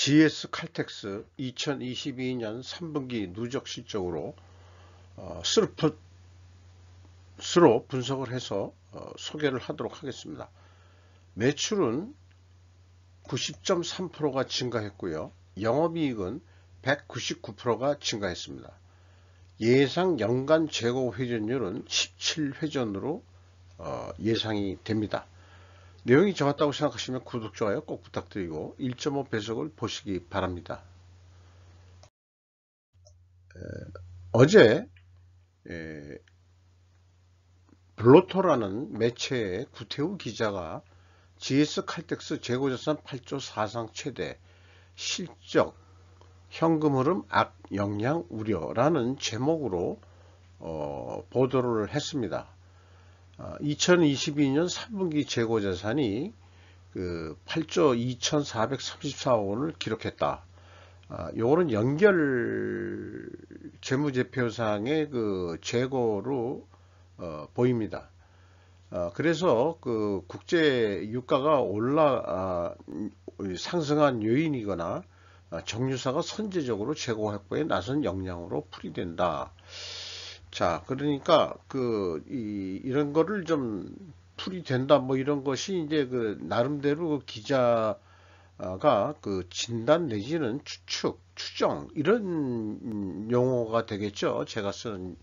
GS 칼텍스 2022년 3분기 누적 실적으로 스로 분석을 해서 소개를 하도록 하겠습니다. 매출은 90.3%가 증가했고요. 영업이익은 199%가 증가했습니다. 예상 연간 재고 회전율은 17회전으로 예상이 됩니다. 내용이 좋았다고 생각하시면 구독, 좋아요 꼭 부탁드리고 1.5배속을 보시기 바랍니다. 어제 블로토라는 매체의 구태우 기자가 GS 칼텍스 재고자산 8조 사상 최대, 실적, 현금 흐름 악영향 우려라는 제목으로 보도를 했습니다. 2022년 3분기 재고자산이 8조 2,434억 원을 기록했다. 요거는 연결 재무제표상의 재고로 보입니다. 그래서 국제 유가가 상승한 요인이거나 정유사가 선제적으로 재고 확보에 나선 역량으로 풀이된다. 자, 그러니까 이런 거를 좀 풀이된다 뭐 이런 것이 이제 나름대로 기자가 진단 내지는 추측, 추정 이런 용어가 되겠죠. 제가 쓰는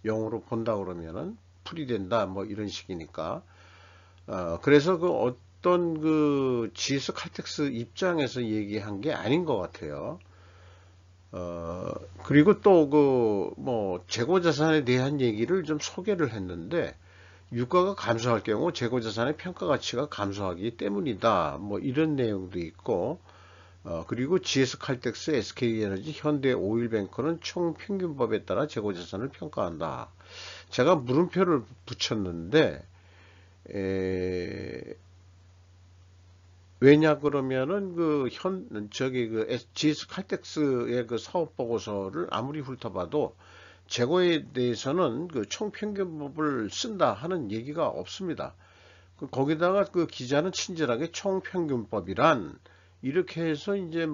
용어로 본다 그러면은 풀이된다 뭐 이런 식이니까. 그래서 어떤 GS 칼텍스 입장에서 얘기한 게 아닌 것 같아요. 그리고 또 재고자산에 대한 얘기를 좀 소개를 했는데, 유가가 감소할 경우 재고자산의 평가 가치가 감소하기 때문이다 뭐 이런 내용도 있고, 그리고 GS 칼텍스, SK에너지, 현대오일뱅크는 총평균법에 따라 재고자산을 평가한다. 제가 물음표를 붙였는데 왜냐 그러면은 GS 칼텍스의 사업 보고서를 아무리 훑어봐도 재고에 대해서는 총평균법을 쓴다 하는 얘기가 없습니다. 거기다가 기자는 친절하게 총평균법이란 이렇게 해서 이제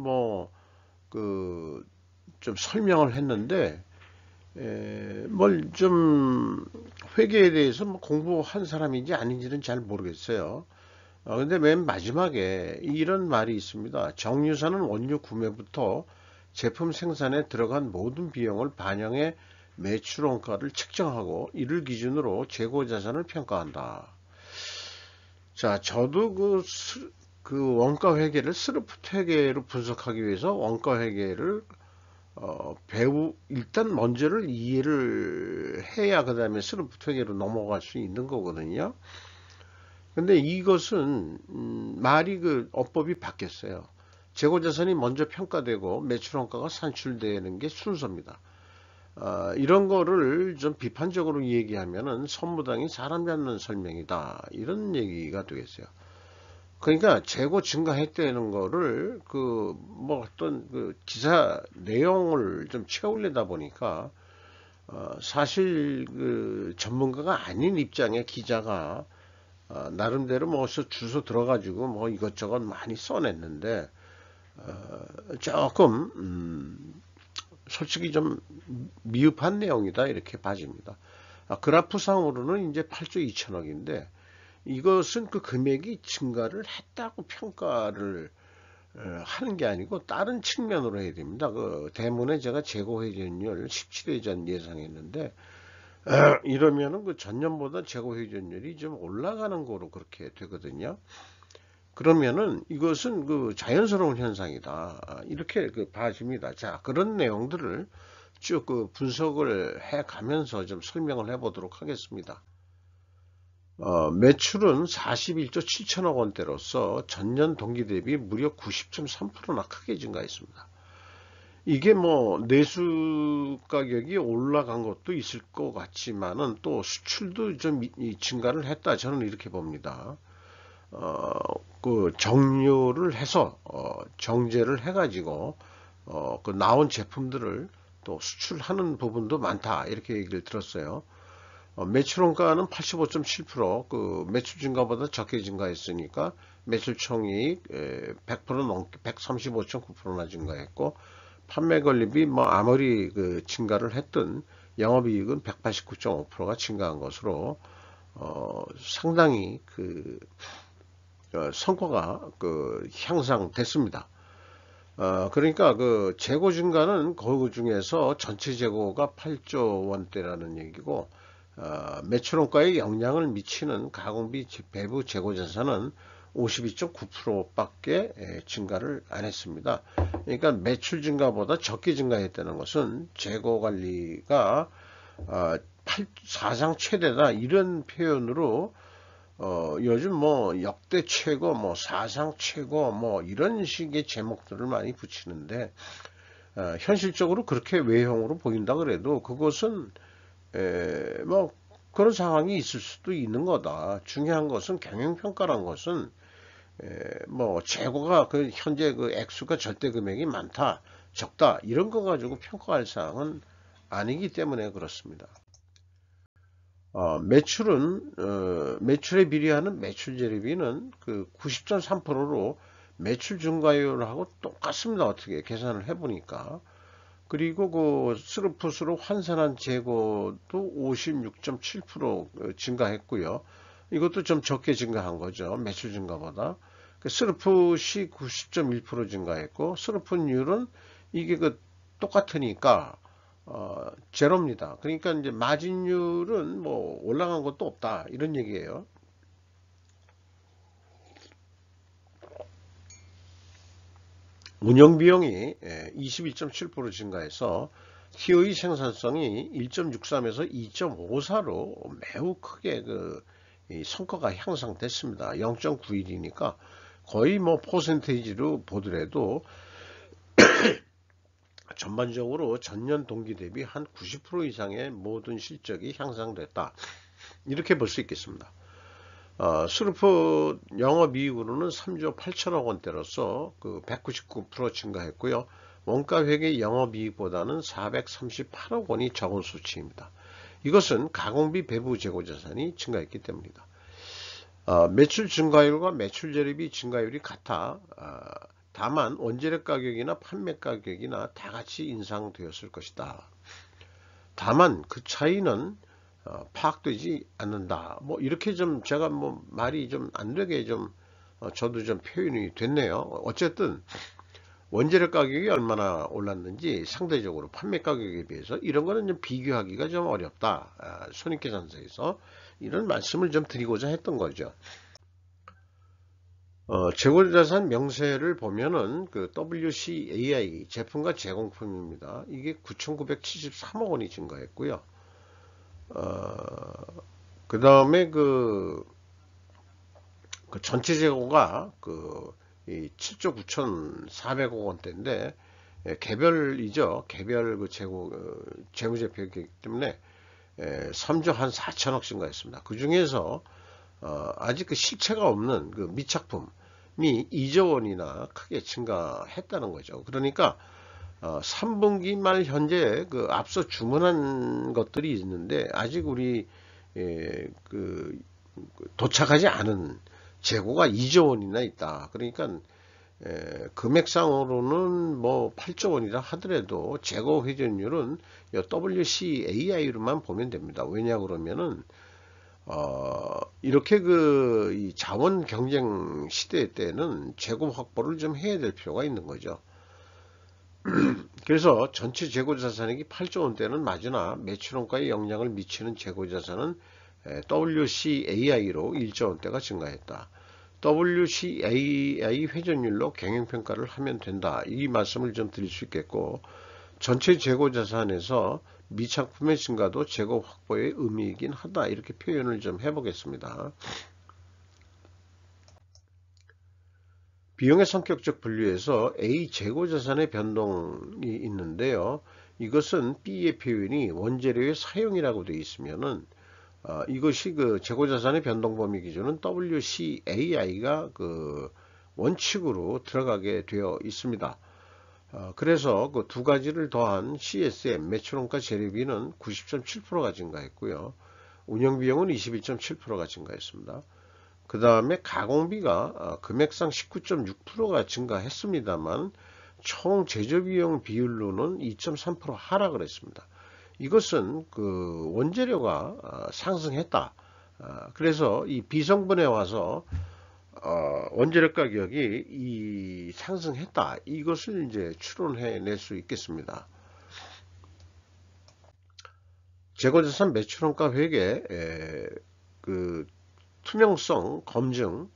좀 설명을 했는데, 뭘 좀 회계에 대해서 공부한 사람인지 아닌지는 잘 모르겠어요. 근데 맨 마지막에 이런 말이 있습니다. 정유사는 원유 구매부터 제품 생산에 들어간 모든 비용을 반영해 매출 원가를 책정하고 이를 기준으로 재고 자산을 평가한다. 자, 저도 원가 회계를 스루프트 회계로 분석하기 위해서 원가 회계를 일단 먼저를 이해를 해야 그 다음에 스루프트 회계로 넘어갈 수 있는 거거든요. 근데 이것은 말이 어법이 바뀌었어요. 재고자산이 먼저 평가되고 매출원가가 산출되는 게 순서입니다. 이런 거를 좀 비판적으로 얘기하면은 선무당이 사람 잡는 설명이다 이런 얘기가 되겠어요. 그러니까 재고 증가했다는 거를 어떤 기사 내용을 좀 채우려다 보니까 사실 전문가가 아닌 입장의 기자가 나름대로 주소 들어가지고 이것저것 많이 써냈는데, 조금 솔직히 좀 미흡한 내용이다 이렇게 봐집니다. 그래프상으로는 이제 8조 2천억인데 이것은 금액이 증가를 했다고 평가를 하는 게 아니고 다른 측면으로 해야 됩니다. 대문에 제가 재고 회전율 17회전 예상했는데, 이러면은 전년보다 재고 회전율이 좀 올라가는 거로 그렇게 되거든요. 그러면은 이것은 자연스러운 현상이다 이렇게 봐집니다. 자, 그런 내용들을 쭉 분석을 해 가면서 좀 설명을 해 보도록 하겠습니다. 매출은 41조 7천억 원대로서 전년 동기 대비 무려 90.3%나 크게 증가했습니다. 이게 내수 가격이 올라간 것도 있을 것 같지만은 또 수출도 좀 증가를 했다 저는 이렇게 봅니다. 정유를 해서 정제를 해가지고 나온 제품들을 또 수출하는 부분도 많다 이렇게 얘기를 들었어요. 매출원가는 85.7%, 매출 증가보다 적게 증가했으니까 매출총이익 100% 넘게 135.9%나 증가했고, 판매 권리비 아무리 증가를 했든 영업이익은 189.5%가 증가한 것으로 상당히 성과가 향상됐습니다. 그러니까 재고 증가는 그 중에서 전체 재고가 8조 원대라는 얘기고, 매출원가에 영향을 미치는 가공비 배부 재고 자산은 52.9%밖에 증가를 안 했습니다. 그러니까 매출 증가보다 적게 증가했다는 것은 재고 관리가 사상 최대다 이런 표현으로 요즘 역대 최고, 사상 최고, 이런 식의 제목들을 많이 붙이는데, 현실적으로 그렇게 외형으로 보인다 그래도 그것은, 그런 상황이 있을 수도 있는 거다. 중요한 것은 경영평가란 것은, 재고가 현재 액수가 절대 금액이 많다, 적다, 이런 거 가지고 평가할 사항은 아니기 때문에 그렇습니다. 매출에 비례하는 매출재료비는 90.3%로 매출 증가율하고 똑같습니다. 어떻게 계산을 해보니까. 그리고 스루풋으로 환산한 재고도 56.7% 증가했고요. 이것도 좀 적게 증가한 거죠. 매출 증가보다. 스루풋이 90.1% 증가했고, 스루풋율은 이게 똑같으니까 제로입니다. 그러니까 이제 마진율은 올라간 것도 없다 이런 얘기예요. 운영비용이 21.7% 증가해서 TOE 생산성이 1.63에서 2.54로 매우 크게 성과가 향상됐습니다. 0.91이니까 거의 퍼센테이지로 보더라도 전반적으로 전년 동기 대비 한 90% 이상의 모든 실적이 향상됐다. 이렇게 볼 수 있겠습니다. 스루풋 영업이익으로는 3조 8천억 원대로서 199% 증가했고요. 원가회계 영업이익보다는 438억 원이 적은 수치입니다. 이것은 가공비 배부 재고 자산이 증가했기 때문이다. 매출 증가율과 매출 재료비 증가율이 같아. 다만 원재료 가격이나 판매 가격이나 다 같이 인상되었을 것이다. 다만 그 차이는 파악되지 않는다. 이렇게 제가 말이 좀 안 되게 저도 좀 표현이 됐네요. 어쨌든 원재료 가격이 얼마나 올랐는지 상대적으로 판매 가격에 비해서 이런 거는 좀 비교하기가 좀 어렵다. 손익계산서에서 이런 말씀을 좀 드리고자 했던 거죠. 재고자산 명세를 보면은 WCAI 제품과 제공품입니다. 이게 9,973억 원이 증가했고요. 그 다음에 전체 재고가 7조 9,400억 원대인데 개별이죠. 개별 재무제표이기 때문에 3조 한 4천억 증가했습니다. 그 중에서 아직 실체가 없는 미착품이 2조 원이나 크게 증가했다는 거죠. 그러니까 3분기 말 현재 앞서 주문한 것들이 있는데 아직 우리 도착하지 않은 재고가 2조 원이나 있다. 그러니까 금액상으로는 8조 원이라 하더라도 재고 회전율은 WCAI로만 보면 됩니다. 왜냐 그러면은 이렇게 이 자원 경쟁 시대 때는 재고 확보를 좀 해야 될 필요가 있는 거죠. 그래서 전체 재고자산액이 8조 원대는 맞으나 매출원가에 영향을 미치는 재고자산은 WCAI로 1조 원대가 증가했다. WCAI 회전율로 경영평가를 하면 된다. 이 말씀을 좀 드릴 수 있겠고, 전체 재고자산에서 미착품의 증가도 재고 확보의 의미이긴 하다. 이렇게 표현을 좀 해보겠습니다. 비용의 성격적 분류에서 A 재고자산의 변동이 있는데요. 이것은 B의 표현이 원재료의 사용이라고 되어 있으면은 이것이 재고자산의 변동 범위 기준은 WCAI가 원칙으로 들어가게 되어 있습니다. 그래서 두 가지를 더한 CSM 매출원가 재료비는 90.7%가 증가했고요. 운영비용은 21.7%가 증가했습니다. 그 다음에 가공비가 금액상 19.6%가 증가했습니다만 총 제조비용 비율로는 2.3% 하락을 했습니다. 이것은 그 원재료가 상승했다. 그래서 이 비성분에 와서 원재료 가격이 상승했다. 이것을 이제 추론해 낼 수 있겠습니다. 재고자산 매출원가 회계 그 투명성 검증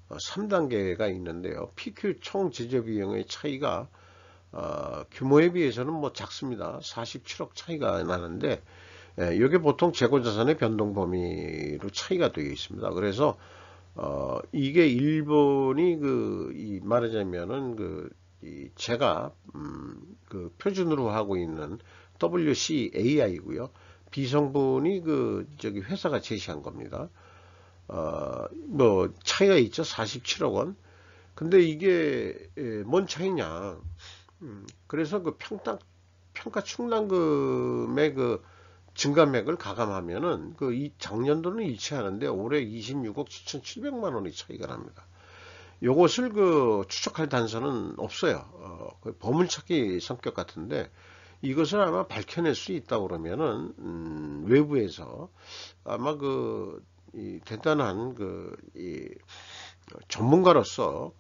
3단계가 있는데요. PQ 총 제조비용의 차이가 규모에 비해서는 뭐 작습니다. 47억 차이가 나는데 이게 보통 재고자산의 변동 범위로 차이가 되어 있습니다. 그래서 이게 일본이 말하자면은 제가 그 표준으로 하고 있는 WCAI고요. 비성분이 저기 회사가 제시한 겁니다. 뭐 차이가 있죠. 47억 원. 근데 이게 뭔 차이냐? 그래서 그 평가 충당금의 그 증감액을 가감하면은 이 작년도는 일치하는데 올해 26억 7,700만 원의 차이가 납니다. 요것을 추적할 단서는 없어요. 보물찾기 성격 같은데 이것을 아마 밝혀낼 수 있다 그러면은 외부에서 아마 이 대단한 이 전문가로서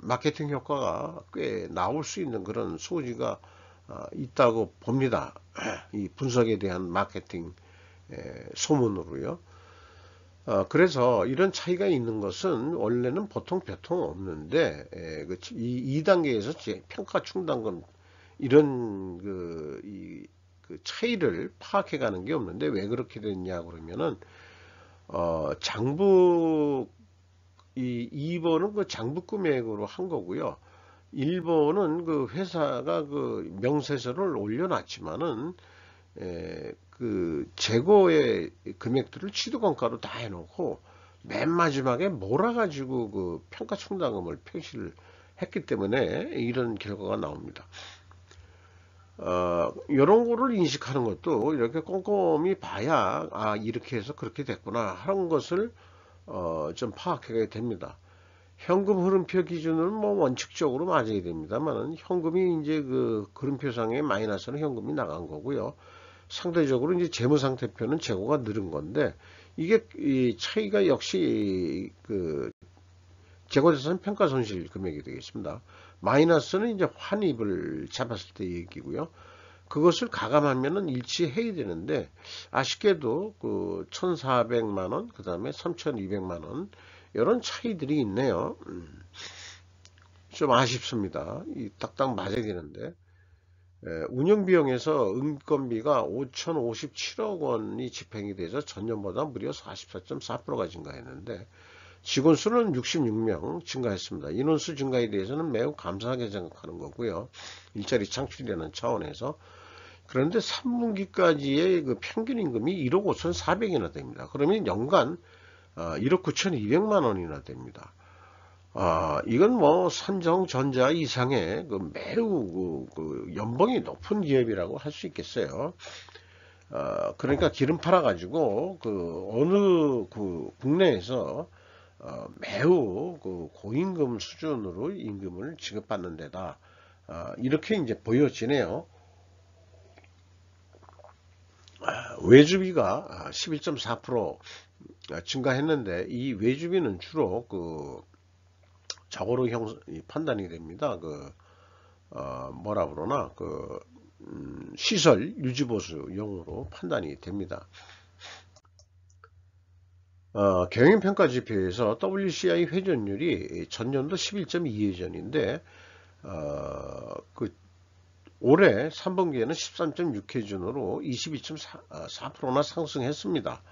마케팅 효과가 꽤 나올 수 있는 그런 소지가 있다고 봅니다. 이 분석에 대한 마케팅 소문으로요. 그래서 이런 차이가 있는 것은 원래는 보통 배통 없는데 이 2단계에서 평가 충당금 이런 차이를 파악해 가는 게 없는데 왜 그렇게 됐냐 그러면은 장부 2번은 장부 금액으로 한 거고요. 1번은 회사가 명세서를 올려놨지만은 재고의 금액들을 취득원가로 다 해놓고 맨 마지막에 몰아가지고 평가 충당금을 표시를 했기 때문에 이런 결과가 나옵니다. 이런 거를 인식하는 것도 이렇게 꼼꼼히 봐야 이렇게 해서 그렇게 됐구나 하는 것을 좀 파악하게 됩니다. 현금 흐름표 기준은 뭐 원칙적으로 맞아야 됩니다만 현금이 이제 흐름표상에 마이너스는 현금이 나간 거고요. 상대적으로 이제 재무상태표는 재고가 늘은 건데 이게 이 차이가 역시 재고자산 평가손실 금액이 되겠습니다. 마이너스는 이제 환입을 잡았을 때 얘기고요. 그것을 가감하면은 일치해야 되는데 아쉽게도 1,400만원 그 다음에 3,200만원 이런 차이들이 있네요. 좀 아쉽습니다. 딱딱 맞아야 되는데 운영비용에서 인건비가 5,057억 원이 집행이 돼서 전년보다 무려 44.4%가 증가했는데 직원수는 66명 증가했습니다. 인원수 증가에 대해서는 매우 감사하게 생각하는 거고요. 일자리 창출이라는 차원에서. 그런데 3분기까지의 평균 임금이 1억 5,400이나 됩니다. 그러면 연간 1억 9,200만 원이나 됩니다. 이건 뭐 삼성전자 이상의 매우 연봉이 높은 기업이라고 할 수 있겠어요. 그러니까 기름 팔아가지고 어느 국내에서 매우 고임금 수준으로 임금을 지급받는 데다 이렇게 이제 보여지네요. 외주비가 11.4% 증가했는데 이 외주비는 주로 저거로 판단이 됩니다. 뭐라 그러나 시설 유지보수용으로 판단이 됩니다. 경영평가지표에서 WCI 회전율이 전년도 11.2회전인데 올해 3분기에는 13.6회전으로 22.4%나 상승했습니다.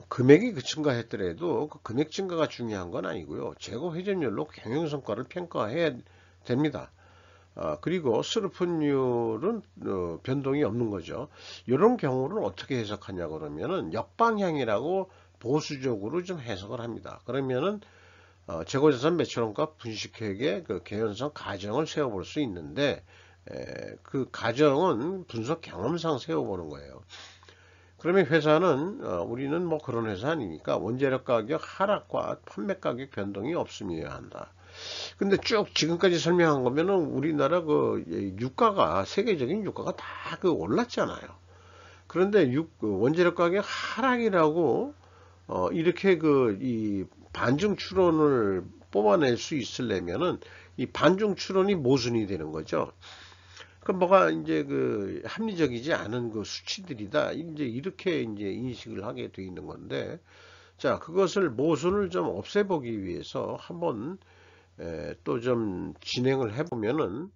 금액이 증가했더라도 금액 증가가 중요한 건 아니고요. 재고 회전율로 경영성과를 평가해야 됩니다. 그리고 수르픈율은 변동이 없는 거죠. 이런 경우를 어떻게 해석하냐 그러면은 역방향이라고 보수적으로 좀 해석을 합니다. 그러면은 재고자산 매출원가 분식회계 개연성 가정을 세워볼 수 있는데 그 가정은 분석 경험상 세워보는 거예요. 그러면 회사는 우리는 뭐 그런 회사 아니니까 원재료 가격 하락과 판매 가격 변동이 없음이어야 한다. 근데 쭉 지금까지 설명한 거면은 우리나라 그 유가가 세계적인 유가가 다 그 올랐잖아요. 그런데 그 원재료 가격 하락이라고 이렇게 그 이 반중 추론을 뽑아낼 수 있으려면은 이 반중 추론이 모순이 되는 거죠. 그 뭐가 이제 그 합리적이지 않은 그 수치들이다. 이제 이렇게 이제 인식을 하게 돼 있는 건데, 자, 그것을 모순을 좀 없애보기 위해서 한번 또 좀 진행을 해보면은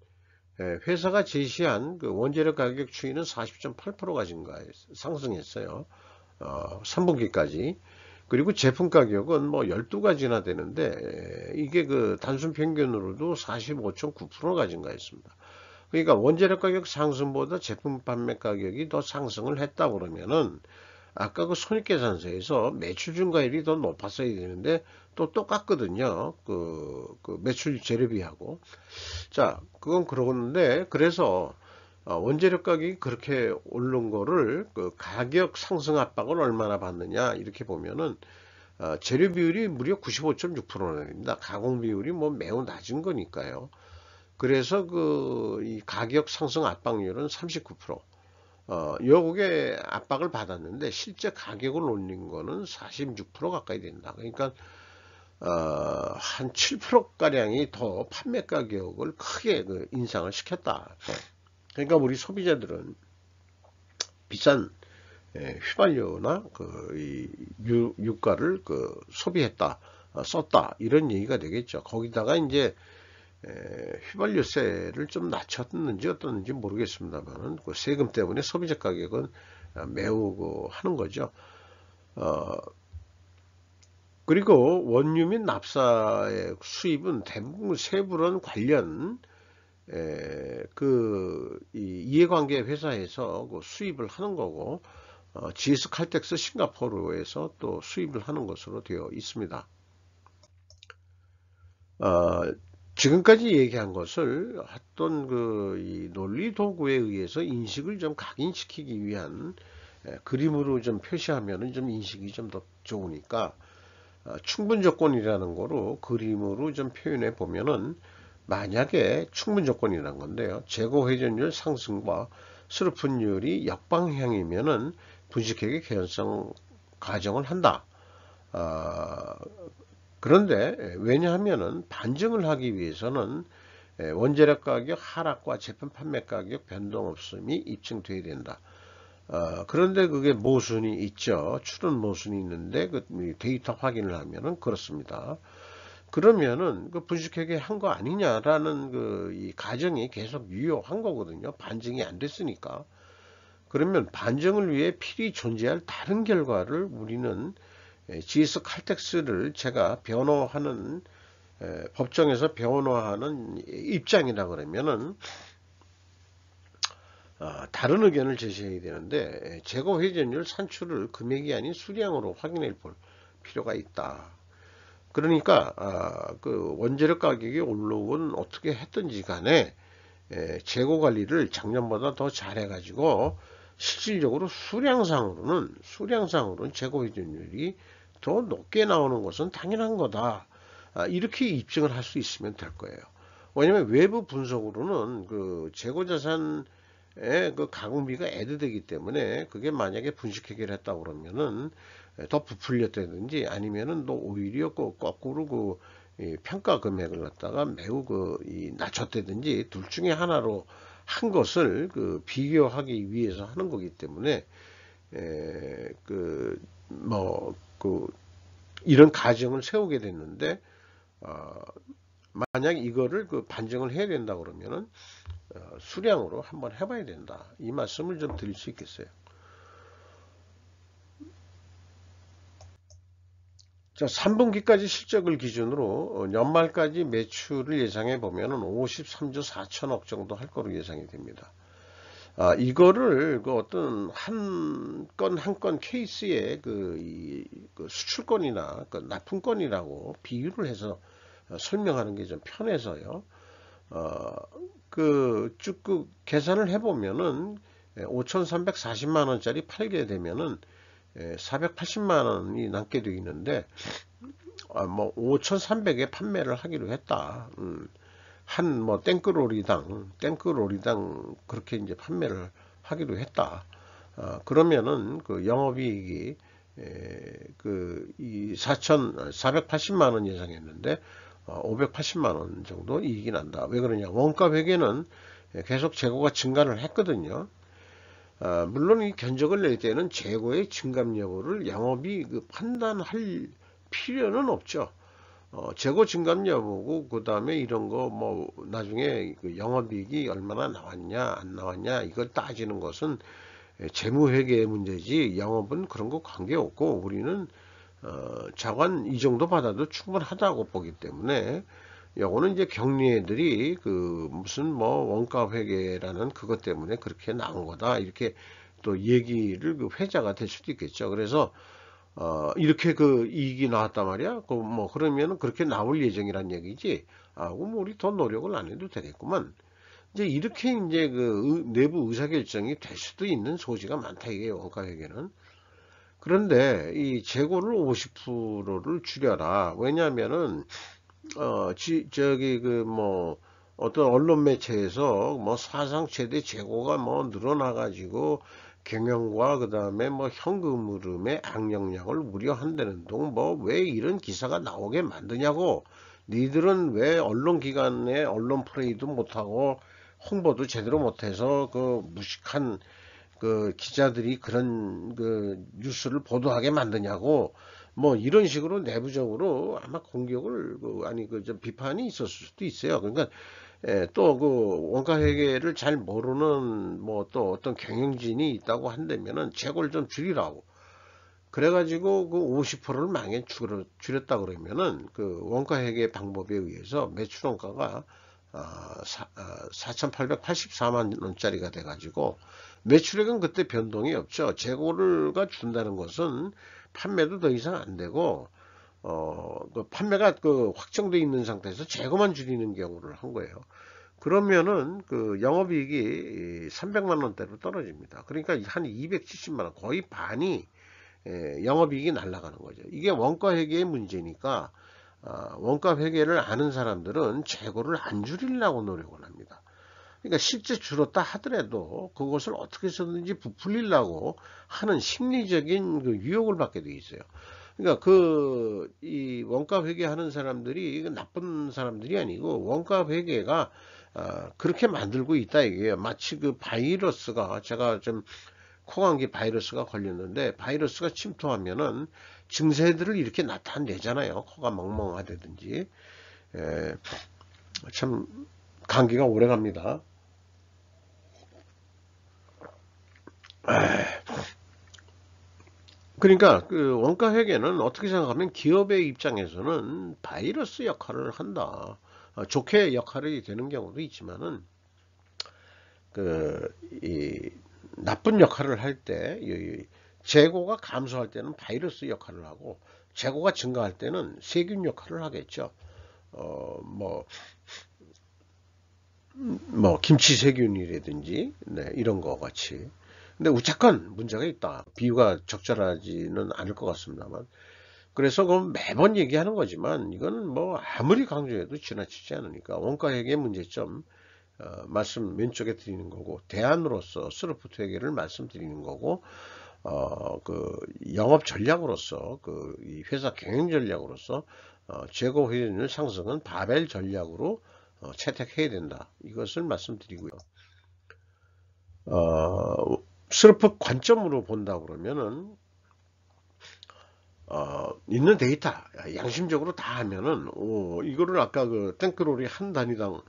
회사가 제시한 그 원재료 가격 추이는 40.8%가 상승했어요. 3분기까지. 그리고 제품 가격은 뭐 12가지나 되는데 이게 그 단순 평균으로도 45.9%가 증가했습니다. 그러니까 원재료 가격 상승보다 제품 판매 가격이 더 상승을 했다 그러면은 아까 그 손익계산서에서 매출 증가율이 더 높았어야 되는데 또 똑같거든요. 그 매출 재료비하고. 자, 그건 그러는데 그래서 원재료 가격이 그렇게 오른 거를 그 가격 상승 압박을 얼마나 받느냐 이렇게 보면은 재료 비율이 무려 95.6%나 됩니다. 가공 비율이 뭐 매우 낮은 거니까요. 그래서 이 가격 상승 압박률은 39%. 요게 압박을 받았는데 실제 가격을 올린 거는 46% 가까이 된다. 그러니까 한 7%가량이 더 판매 가격을 크게 그 인상을 시켰다. 그러니까 우리 소비자들은 비싼 휘발유나 이 유가를 그 소비했다, 썼다 이런 얘기가 되겠죠. 거기다가 이제 휘발유세를 좀 낮췄는지 어떻는지 모르겠습니다만 그 세금 때문에 소비자 가격은 매우 하는 거죠. 그리고 원유 및 납사의 수입은 대부분 세부론 관련 이해관계 회사에서 그 수입을 하는 거고 GS 칼텍스 싱가포르에서 또 수입을 하는 것으로 되어 있습니다. 지금까지 얘기한 것을 어떤 이 논리 도구에 의해서 인식을 좀 각인시키기 위한 그림으로 좀 표시하면은 좀 인식이 좀 더 좋으니까 충분 조건이라는 거로 그림으로 좀 표현해 보면은 만약에 충분 조건이라는 건데요. 재고 회전율 상승과 수르픈율이 역방향이면은 분식회계 개연성 가정을 한다. 그런데 왜냐하면은 반증을 하기 위해서는 원재료 가격 하락과 제품 판매 가격 변동 없음이 입증돼야 된다. 그런데 그게 모순이 있죠. 추론 모순이 있는데 그 데이터 확인을 하면은 그렇습니다. 그러면은 그 분식회계 한 거 아니냐라는 이 가정이 계속 유효한 거거든요. 반증이 안 됐으니까. 그러면 반증을 위해 필히 존재할 다른 결과를 우리는 GS 칼텍스를 제가 변호하는 법정에서 변호하는 입장이라 그러면은 다른 의견을 제시해야 되는데 재고 회전율 산출을 금액이 아닌 수량으로 확인해 볼 필요가 있다. 그러니까 그 원재료 가격이 올라오건 어떻게 했든지 간에 재고 관리를 작년보다 더 잘해 가지고 실질적으로 수량상으로는 재고 회전율이 더 높게 나오는 것은 당연한 거다. 이렇게 입증을 할 수 있으면 될 거예요. 왜냐하면 외부 분석으로는 그 재고자산의 그 가공비가 애드되기 때문에 그게 만약에 분식회계를 했다고 그러면은 더 부풀렸다든지 아니면은 또 오히려 거꾸로 평가 금액을 갖다가 매우 낮췄다든지 둘 중에 하나로 한 것을 비교하기 위해서 하는 거기 때문에 이런 가정을 세우게 됐는데 만약 이거를 반증을 해야 된다 그러면은 수량으로 한번 해봐야 된다. 이 말씀을 좀 드릴 수 있겠어요. 자, 3분기까지 실적을 기준으로 연말까지 매출을 예상해 보면은 53조 4천억 정도 할 거로 예상이 됩니다. 이거를 어떤 한 건 케이스의 그 수출권이나 납품권이라고 비유를 해서 설명하는 게 좀 편해서요. 쭉 계산을 해보면은 5,340만 원짜리 팔게 되면은 480만 원이 남게 되어 있는데, 뭐 5,300에 판매를 하기로 했다. 한 뭐 땡크로리당 그렇게 이제 판매를 하기로 했다. 그러면은 그 영업이익이 이 4,480만 원 예상했는데 580만 원 정도 이익이 난다. 왜 그러냐? 원가 회계는 계속 재고가 증가를 했거든요. 물론 이 견적을 낼 때는 재고의 증감 여부를 영업이 판단할 필요는 없죠. 재고 증감 여부고, 그 다음에 이런 거 뭐 나중에 그 영업이익이 얼마나 나왔냐 안 나왔냐 이걸 따지는 것은 재무회계의 문제지, 영업은 그런 거 관계없고, 우리는 자관 이 정도 받아도 충분하다고 보기 때문에, 요거는 이제 경리애들이 그 무슨 뭐 원가 회계라는 그것 때문에 그렇게 나온 거다, 이렇게 또 얘기를 그 회자가 될 수도 있겠죠. 그래서 이렇게 그 이익이 나왔단 말이야. 뭐 그러면은 그렇게 나올 예정이란 얘기지. 그럼 우리 더 노력을 안 해도 되겠구만. 이제 이렇게 이제 그 내부 의사결정이 될 수도 있는 소지가 많다, 이게 원가 회계는. 그런데 이 재고를 50%를 줄여라. 왜냐면은 저기 그 뭐 어떤 언론 매체에서 뭐 사상 최대 재고가 뭐 늘어나가지고 경영과 그 다음에 뭐 현금 흐름의 악영향을 우려한다는 등 뭐 왜 이런 기사가 나오게 만드냐고. 니들은 왜 언론기관에 언론 플레이도 못하고 홍보도 제대로 못해서 그 무식한 그 기자들이 그런 그 뉴스를 보도하게 만드냐고. 뭐 이런 식으로 내부적으로 아마 공격을 좀 비판이 있었을 수도 있어요. 그러니까 또 그 원가 회계를 잘 모르는 뭐 또 어떤 경영진이 있다고 한다면은 재고를 좀 줄이라고. 그래가지고 그 50%를 망에 줄였다 그러면은 그 원가 회계 방법에 의해서 매출 원가가 4,884만 원짜리가 돼가지고, 매출액은 그때 변동이 없죠. 재고가 준다는 것은 판매도 더 이상 안 되고, 그 판매가 그 확정되어 있는 상태에서 재고만 줄이는 경우를 한 거예요. 그러면은 그 영업이익이 300만 원대로 떨어집니다. 그러니까 한 270만 원, 거의 반이 영업이익이 날아가는 거죠. 이게 원가 회계의 문제니까, 원가 회계를 아는 사람들은 재고를 안 줄이려고 노력을 합니다. 그러니까 실제 줄었다 하더라도 그것을 어떻게 해서든지 부풀리려고 하는 심리적인 그 유혹을 받게 돼 있어요. 그러니까 이 원가 회계하는 사람들이 나쁜 사람들이 아니고, 원가 회계가 그렇게 만들고 있다 이게요. 마치 그 바이러스가, 제가 좀 코감기 바이러스가 걸렸는데, 바이러스가 침투하면은 증세들을 이렇게 나타내잖아요. 코가 멍멍하다든지. 참 감기가 오래 갑니다. 그러니까 그 원가 회계는 어떻게 생각하면 기업의 입장에서는 바이러스 역할을 한다. 좋게 역할이 되는 경우도 있지만은 이 나쁜 역할을 할 때, 재고가 감소할 때는 바이러스 역할을 하고, 재고가 증가할 때는 세균 역할을 하겠죠. 뭐 김치 세균이라든지 이런 거 같이. 근데 우차건 문제가 있다. 비유가 적절하지는 않을 것 같습니다만. 그래서 그럼 매번 얘기하는 거지만, 이거는 뭐 아무리 강조해도 지나치지 않으니까 원가 회계 문제점 말씀 왼쪽에 드리는 거고, 대안으로서 스로프트 회계를 말씀드리는 거고, 그 영업 전략으로서, 이 회사 경영 전략으로서 재고 회전율 상승은 바벨 전략으로 채택해야 된다. 이것을 말씀드리고요. 스로프 관점으로 본다 그러면은 있는 데이터 양심적으로 다 하면은 이거를 아까 그 탱크롤이 한 단위당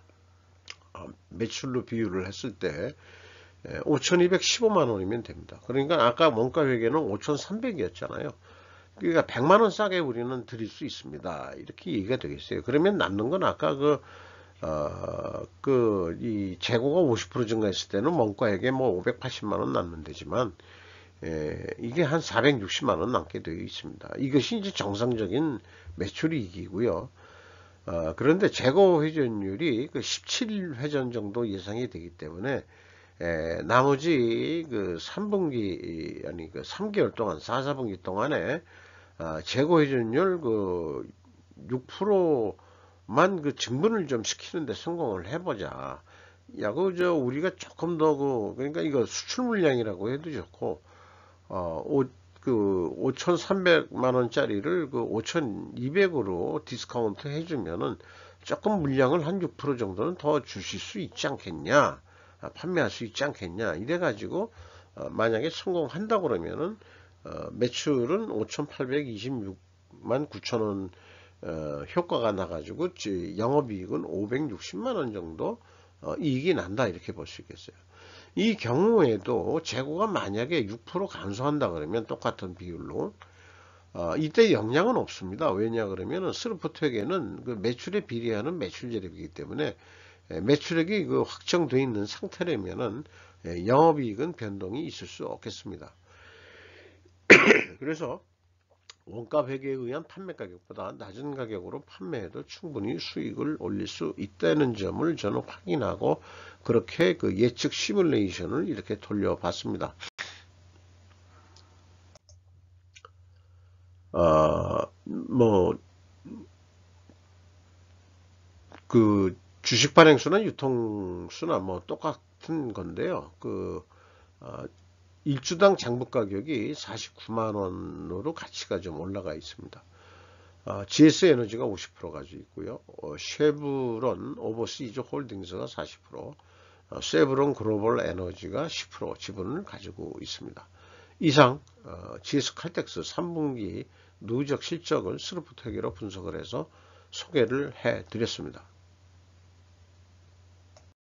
매출로 비유를 했을 때 5,215만 원이면 됩니다. 그러니까 아까 원가 회계는 5,300이었잖아요. 그러니까 100만 원 싸게 우리는 드릴 수 있습니다. 이렇게 얘기가 되겠어요. 그러면 남는 건 아까 이 재고가 50% 증가했을 때는 원가 회계 뭐 580만 원 남는 되지만, 이게 한 460만 원 남게 되어 있습니다. 이것이 이제 정상적인 매출이익이고요. 그런데 재고 회전율이 17회전 정도 예상이 되기 때문에 나머지 그 3분기 아니 그 3개월 동안 4, 4분기 동안에 재고 회전율 그 6%만 그 증분을 좀 시키는데 성공을 해보자. 야, 우리가 조금 더 그러니까 이거 수출 물량이라고 해도 좋고, 그 5,300만 원짜리를 그 5,200으로 디스카운트 해주면은 조금 물량을 한 6% 정도는 더 주실 수 있지 않겠냐, 판매할 수 있지 않겠냐, 이래가지고 만약에 성공한다 그러면은 매출은 5,826만 9천 원 효과가 나가지고 영업이익은 560만 원 정도 이익이 난다, 이렇게 볼 수 있겠어요. 이 경우에도 재고가 만약에 6% 감소한다 그러면 똑같은 비율로 이때 영향은 없습니다. 왜냐 그러면은 스루프트에게는 그 매출에 비례하는 매출 재료이기 때문에 매출액이 그 확정되어 있는 상태라면은 영업이익은 변동이 있을 수 없겠습니다. 그래서 원가 회계에 의한 판매 가격보다 낮은 가격으로 판매해도 충분히 수익을 올릴 수 있다는 점을 저는 확인하고 그렇게 그 예측 시뮬레이션을 이렇게 돌려봤습니다. 그 주식 발행수나 유통수나 똑같은 건데요. 일주당 장부 가격이 49만 원으로 가치가 좀 올라가 있습니다. GS 에너지가 50% 가지고 있고요. 쉐브론 오버시즈 홀딩스가 40%, 세브론 글로벌 에너지가 10% 지분을 가지고 있습니다. 이상 GS 칼텍스 3분기 누적 실적을 스루프트회계로 분석을 해서 소개를 해 드렸습니다.